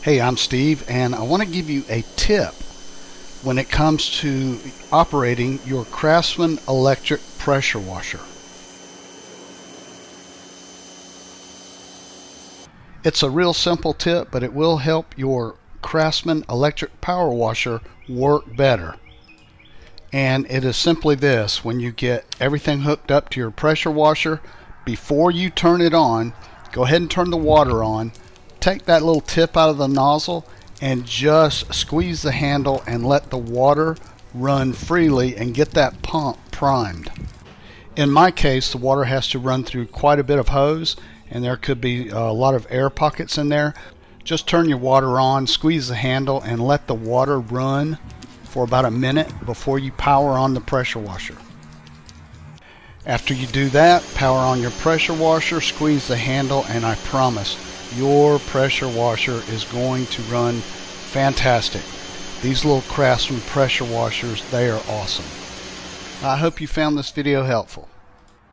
Hey, I'm Steve, and I want to give you a tip when it comes to operating your Craftsman electric pressure washer. It's a real simple tip, but it will help your Craftsman electric power washer work better. And it is simply this: when you get everything hooked up to your pressure washer, before you turn it on, go ahead and turn the water on. Take that little tip out of the nozzle and just squeeze the handle and let the water run freely and get that pump primed. In my case, the water has to run through quite a bit of hose, and there could be a lot of air pockets in there. Just turn your water on, squeeze the handle, and let the water run for about a minute before you power on the pressure washer. After you do that, power on your pressure washer, squeeze the handle, and I promise your pressure washer is going to run fantastic. These little Craftsman pressure washers, they are awesome. I hope you found this video helpful.